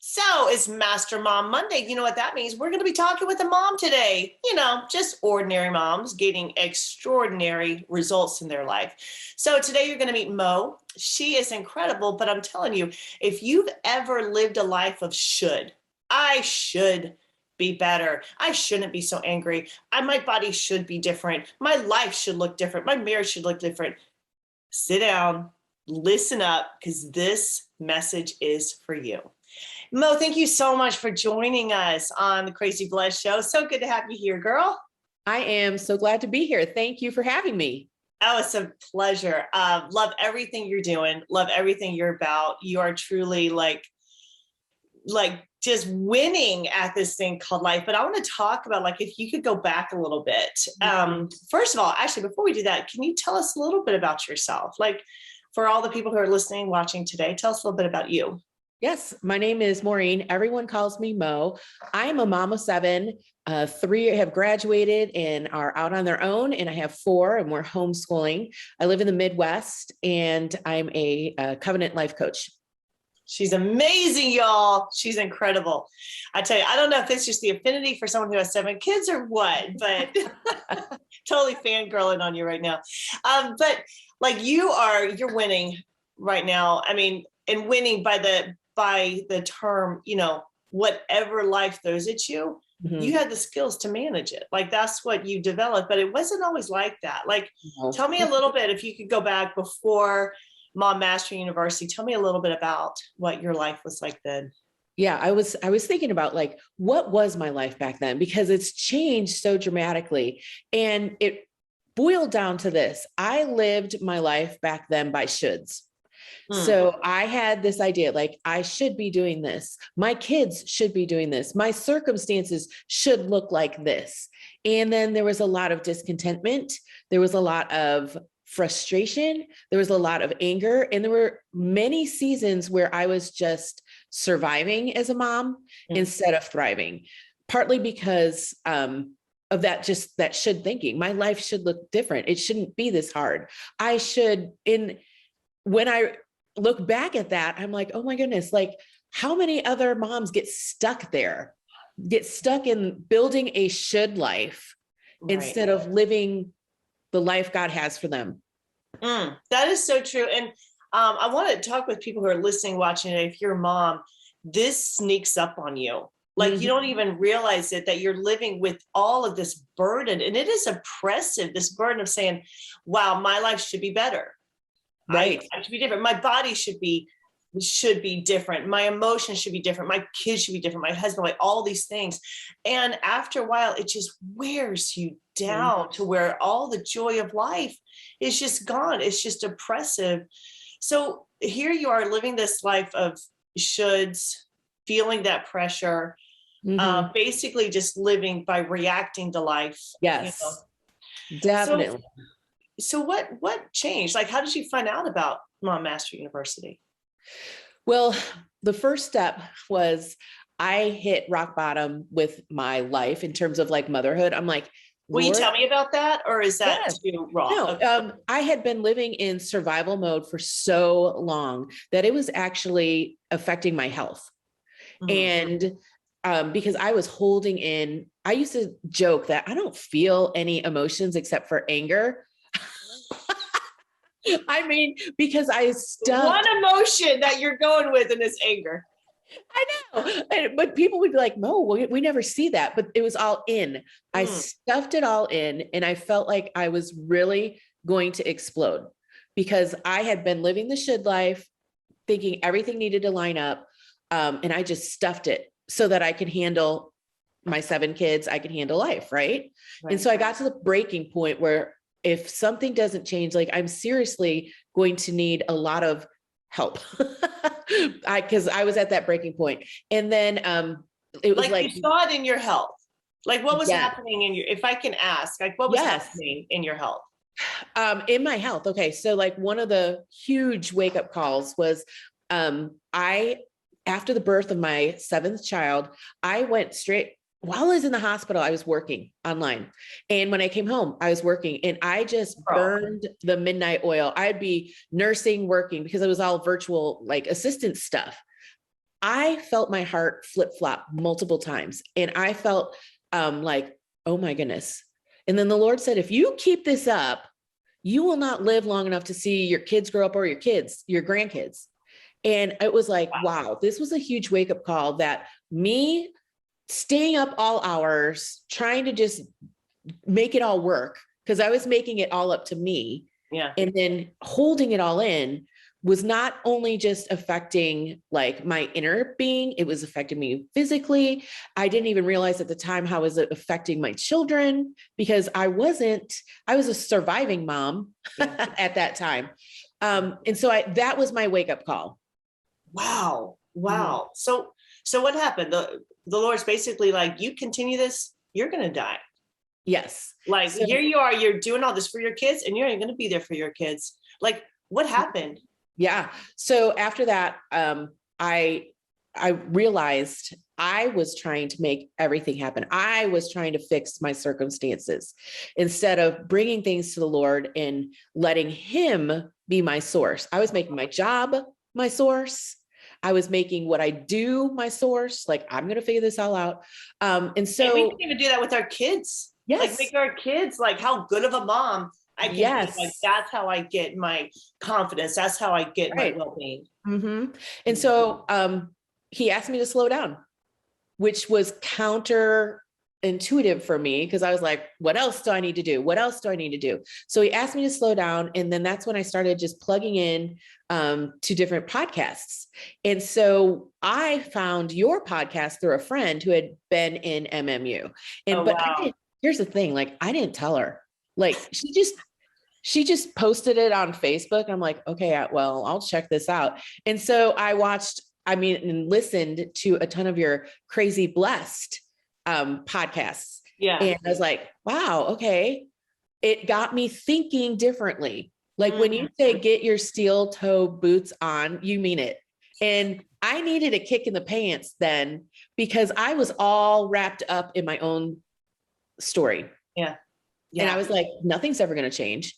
So it's Master Mom Monday. You know what that means? We're going to be talking with a mom today. Just ordinary moms getting extraordinary results in their life. So today you're going to meet Mo. She is incredible, but I'm telling you, if you've ever lived a life of I should be better. I shouldn't be so angry. My body should be different. My life should look different. My marriage should look different. Sit down, listen up, because this message is for you. Mo, thank you so much for joining us on the Crazy Blessed Show. So good to have you here, girl. I am so glad to be here. Thank you for having me. Oh, it's a pleasure. Love everything you're doing. Love everything you're about. You are truly like just winning at this thing called life. But I want to talk about if you could go back a little bit. First of all, actually, before we do that, can you tell us a little bit about yourself? For all the people who are listening, watching today, tell us a little bit about you. Yes, my name is Maureen. Everyone calls me Mo. I'm a mom of 7. 3 have graduated and are out on their own, and I have 4, and we're homeschooling. I live in the Midwest, and I'm a covenant life coach. She's amazing, y'all. She's incredible. I tell you, I don't know if it's just the affinity for someone who has 7 kids or what, but totally fangirling on you right now. But you're winning right now. I mean, and winning by the term, whatever life throws at you, you had the skills to manage it. That's what you developed, but it wasn't always like that. Tell me a little bit, if you could go back before Mom Master University, tell me a little bit about what your life was like then. Yeah, I was thinking about what was my life back then, because it's changed so dramatically. And it boiled down to this. I lived my life back then by shoulds. So I had this idea, I should be doing this. My kids should be doing this. My circumstances should look like this. And then there was a lot of discontentment. There was a lot of frustration. There was a lot of anger. And there were many seasons where I was just surviving as a mom instead of thriving, partly because of that should thinking. My life should look different. It shouldn't be this hard. When I look back at that, I'm like, oh my goodness, how many other moms get stuck in building a should life instead of living the life God has for them. That is so true. And I want to talk with people who are listening, watching it. If you're a mom, this sneaks up on you. You don't even realize it, that you're living with all of this burden. And it is oppressive, this burden of saying, wow, my life should be better. Right. I should be different. My body should be different. My emotions should be different. My kids should be different. My husband, all these things. And after a while, it just wears you down to where all the joy of life is just gone. It's just oppressive. So here you are living this life of shoulds, feeling that pressure, basically just living by reacting to life. Yes, definitely. So what changed? How did you find out about Mom Master University? Well, the first step was I hit rock bottom with my life in terms of motherhood. I'm like, will you tell me about that? Or is that too raw? No, I had been living in survival mode for so long that it was actually affecting my health. And because I was holding in, I used to joke that I don't feel any emotions except for anger. I mean, because I stuffed one emotion that you're going with in is anger. I know, but people would be like, "No, we never see that." But it was all in. I stuffed it all in, and I felt like I was really going to explode because I had been living the should life, thinking everything needed to line up, and I just stuffed it so that I could handle my 7 kids. I could handle life, right? And so I got to the breaking point where, if something doesn't change, I'm seriously going to need a lot of help because I was at that breaking point. And then it was you saw it in your health. What was happening in your, if I can ask, what was happening in your health? In my health. Okay. So one of the huge wake up calls was after the birth of my 7th child, I went straight while I was in the hospital, I was working online. And when I came home, I was working and I just burned the midnight oil. I'd be nursing, working because it was all virtual, like assistant stuff. I felt my heart flip flop multiple times. And I felt like, oh my goodness. And then the Lord said, if you keep this up, you will not live long enough to see your kids grow up or your kids, your grandkids. And it was like, wow, this was a huge wake up call that me staying up all hours, trying to just make it all work, because I was making it all up to me. Yeah. And then holding it all in was not only just affecting like my inner being, it was affecting me physically. I didn't even realize at the time how was it affecting my children, because I was a surviving mom at that time. And so that was my wake up call. Wow. Wow. So what happened? The Lord's basically like, you continue this, you're going to die. Yes. Like, so, here you are, you're doing all this for your kids and you're not going to be there for your kids. Like, what happened? Yeah. So after that, I realized I was trying to make everything happen. I was trying to fix my circumstances instead of bringing things to the Lord and letting him be my source. I was making my job my source. I was making what I do my source. Like, I'm going to figure this all out. And we can even do that with our kids. Yes. Like, make our kids like how good of a mom I can be. Like, that's how I get my confidence. That's how I get my well-being. Mm-hmm. And so he asked me to slow down, which was counterintuitive for me, because I was like, what else do I need to do? What else do I need to do? So he asked me to slow down. And then that's when I started just plugging in to different podcasts. And so I found your podcast through a friend who had been in MMU. And here's the thing, like, I didn't tell her. Like, she just posted it on Facebook. I'm like, okay, well, I'll check this out. And so I and listened to a ton of your Crazy Blessed podcasts. Yeah. And I was like, wow, okay. It got me thinking differently. Like, when you say get your steel toe boots on, you mean it. And I needed a kick in the pants then, because I was all wrapped up in my own story. Yeah. And I was like, nothing's ever going to change,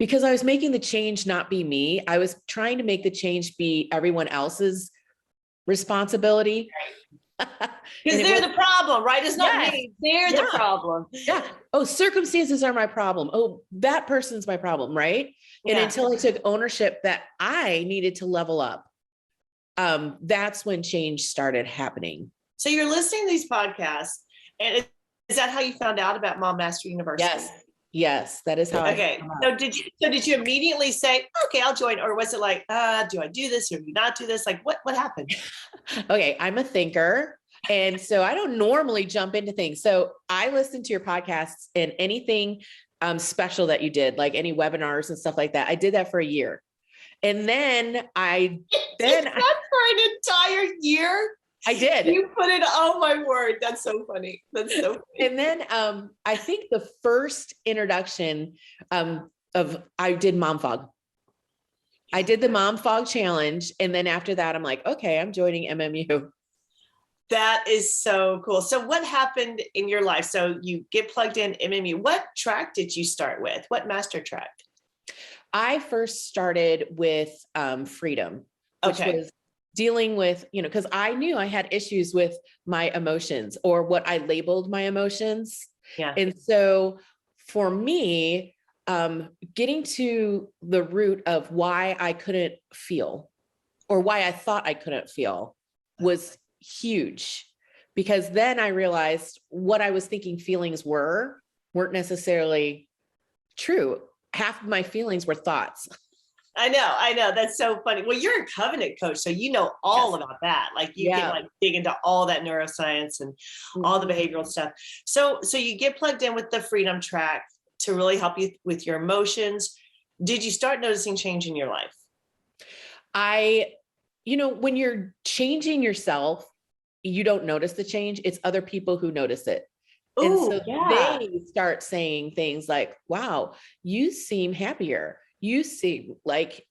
because I was making the change not be me. I was trying to make the change be everyone else's responsibility. Because they're the problem, right? It's not me. They're the problem. Yeah. Oh, circumstances are my problem. Oh, that person's my problem, right? And until I took ownership that I needed to level up, that's when change started happening. So you're listening to these podcasts, and is that how you found out about Mom Master University? Yes, that is how. Okay. So did you immediately say, okay, I'll join? Or was it like, do I do this or do not do this? Like, what happened? Okay. I'm a thinker. And so I don't normally jump into things. So I listened to your podcasts and anything special that you did, like any webinars and stuff like that. I did that for a year. And then for an entire year. I did. You put it, oh my word. That's so funny. That's so funny. And then I think the first introduction I did Mom Fog. I did the Mom Fog challenge. And then after that, I'm like, okay, I'm joining MMU. That is so cool. So what happened in your life? So you get plugged in MMU. What track did you start with? What master track? I first started with freedom, which was dealing with, because I knew I had issues with my emotions, or what I labeled my emotions. Yeah. And so for me, getting to the root of why I couldn't feel, or why I thought I couldn't feel, was huge, because then I realized what I was thinking feelings weren't necessarily true. Half of my feelings were thoughts. I know. That's so funny. Well, you're a covenant coach, so you know all about that. Like, you can like dig into all that neuroscience and all the behavioral stuff. So you get plugged in with the freedom track to really help you with your emotions. Did you start noticing change in your life? When you're changing yourself, you don't notice the change. It's other people who notice it. And so they start saying things like, wow, you seem happier. You seem like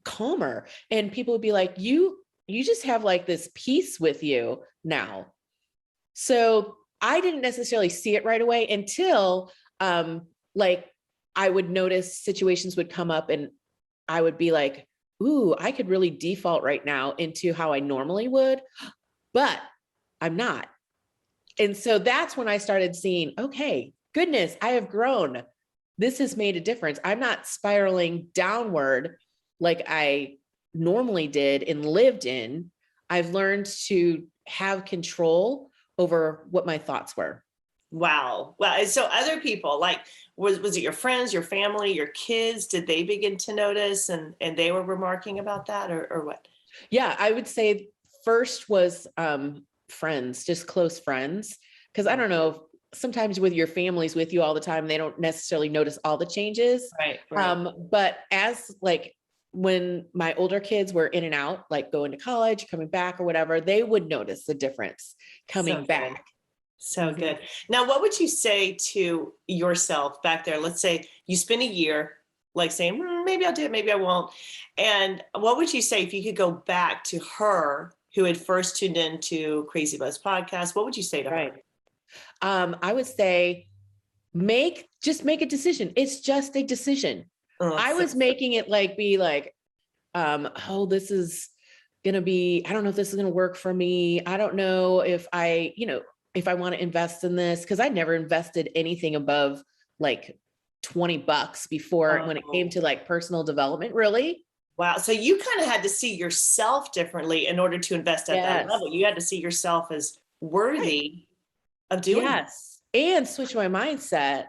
calmer. And people would be like, you just have like this peace with you now. So I didn't necessarily see it right away until like I would notice situations would come up and I would be like, ooh, I could really default right now into how I normally would, but I'm not. And so that's when I started seeing, okay, goodness, I have grown. This has made a difference. I'm not spiraling downward like I normally did and lived in. I've learned to have control over what my thoughts were. Wow. Well, and so other people, like, was it your friends, your family, your kids? Did they begin to notice and they were remarking about that, or what? Yeah, I would say first was friends, just close friends. Because I Yeah. don't know, sometimes with your families with you all the time, they don't necessarily notice all the changes. Right, right. But as like when my older kids were in and out, like going to college, coming back or whatever, they would notice the difference So coming good. back. So Mhm. good. Now, what would you say to yourself back there? Let's say you spend a year like saying, maybe I'll do it, maybe I won't. And what would you say if you could go back to her who had first tuned into Crazy Buzz podcast? What would you say to her? Right. I would say just make a decision. It's just a decision. Oh, I so was making it like be like, oh, this is gonna be, I don't know if this is gonna work for me. I don't know if if I want to invest in this, because I never invested anything above like $20 before when it came oh, to like personal development, really. wow. So you kind of had to see yourself differently in order to invest at that Yes. level. You had to see yourself as Right. worthy of doing that. Yes. And switch my mindset.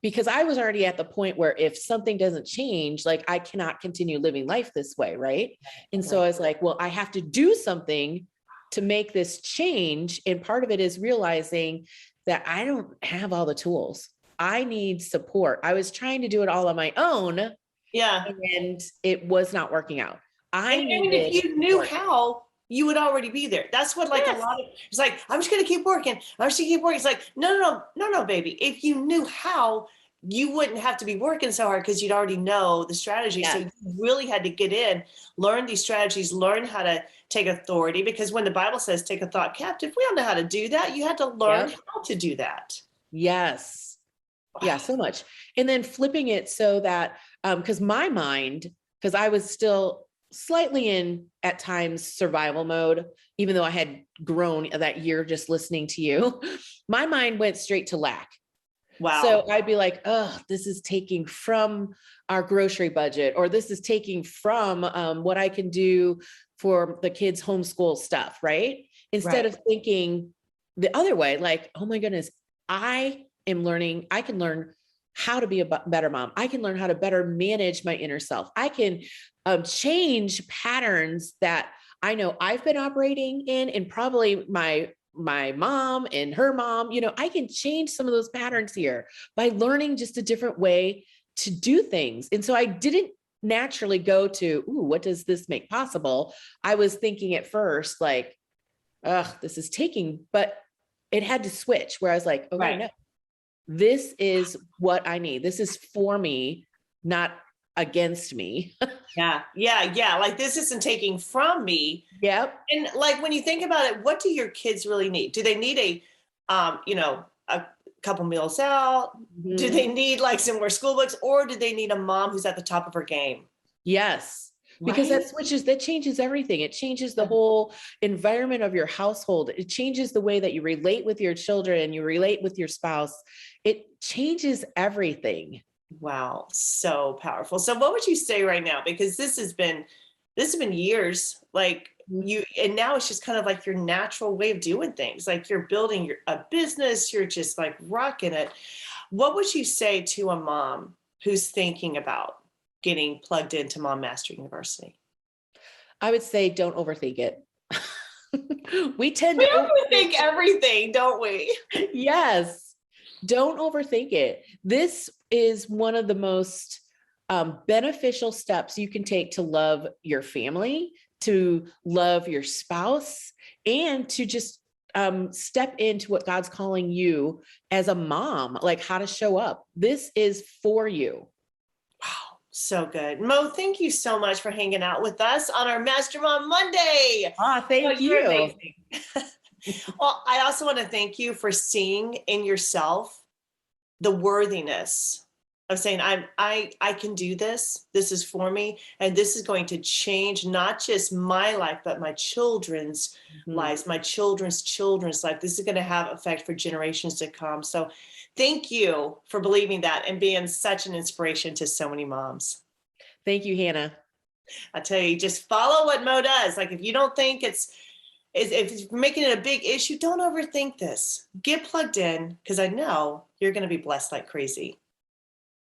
Because I was already at the point where if something doesn't change, like I cannot continue living life this way. Right. And so Right. I was like, well, I have to do something to make this change. And part of it is realizing that I don't have all the tools. I need support. I was trying to do it all on my own Yeah. and it was not working out. And I I mean, if needed you knew support. how, you would already be there. That's what like a Yes. lot of it's like, I'm just gonna keep working. I'm just gonna keep working. It's like, no, no, no, no, no, baby. If you knew how, you wouldn't have to be working so hard because you'd already know the strategy. So you Yes. really had to get in, learn these strategies, learn how to take authority. Because when the Bible says take a thought captive, we don't know how to do that. You had to learn Yep. how to do that. Yes. Yeah, Wow. so much. And then flipping it so that, because my mind, because I was still slightly in at times survival mode, even though I had grown that year just listening to you, my mind went straight to lack. Wow. So I'd be like, oh, this is taking from our grocery budget, or this is taking from what I can do for the kids' homeschool stuff, right? Instead Right. of thinking the other way, like, oh my goodness, I am learning, I can learn how to be a better mom. I can learn how to better manage my inner self. I can change patterns that I know I've been operating in, and probably my mom and her mom, I can change some of those patterns here by learning just a different way to do things. And so I didn't naturally go to, ooh, what does this make possible? I was thinking at first, like, ugh, this is taking, but it had to switch where I was like, okay, Right. no, this is what I need. This is for me, not against me. Yeah. Yeah. Yeah. Like this isn't taking from me. Yep. And like when you think about it, what do your kids really need? Do they need a couple meals out? Do they Mhm. need like some more school books, or do they need a mom who's at the top of her game? Yes. Because Right? that changes everything. It changes the whole environment of your household. It changes the way that you relate with your children, you relate with your spouse. It changes everything. Wow, so powerful. So what would you say right now? Because this has been years, like you, and now it's just kind of like your natural way of doing things. Like you're building a business, you're just like rocking it. What would you say to a mom who's thinking about getting plugged into Mom Master University? I would say don't overthink it. We tend We to overthink. overthink everything, don't we? Yes. Don't overthink it. This is one of the most beneficial steps you can take to love your family, to love your spouse, and to just step into what God's calling you as a mom, like how to show up. This is for you. Wow, so good. Mo, thank you so much for hanging out with us on our Master Mom Monday. Ah, Oh, thank you're you. amazing. Well, I also want to thank you for seeing in yourself the worthiness of saying, I can do this. This is for me. And this is going to change not just my life, but my children's Mhm. lives, my children's children's life. This is going to have effect for generations to come. So thank you for believing that and being such an inspiration to so many moms. Thank you, Hannah. I tell you, just follow what Mo does. Like if you don't think if it's making it a big issue, don't overthink this. Get plugged in because I know you're going to be blessed like crazy.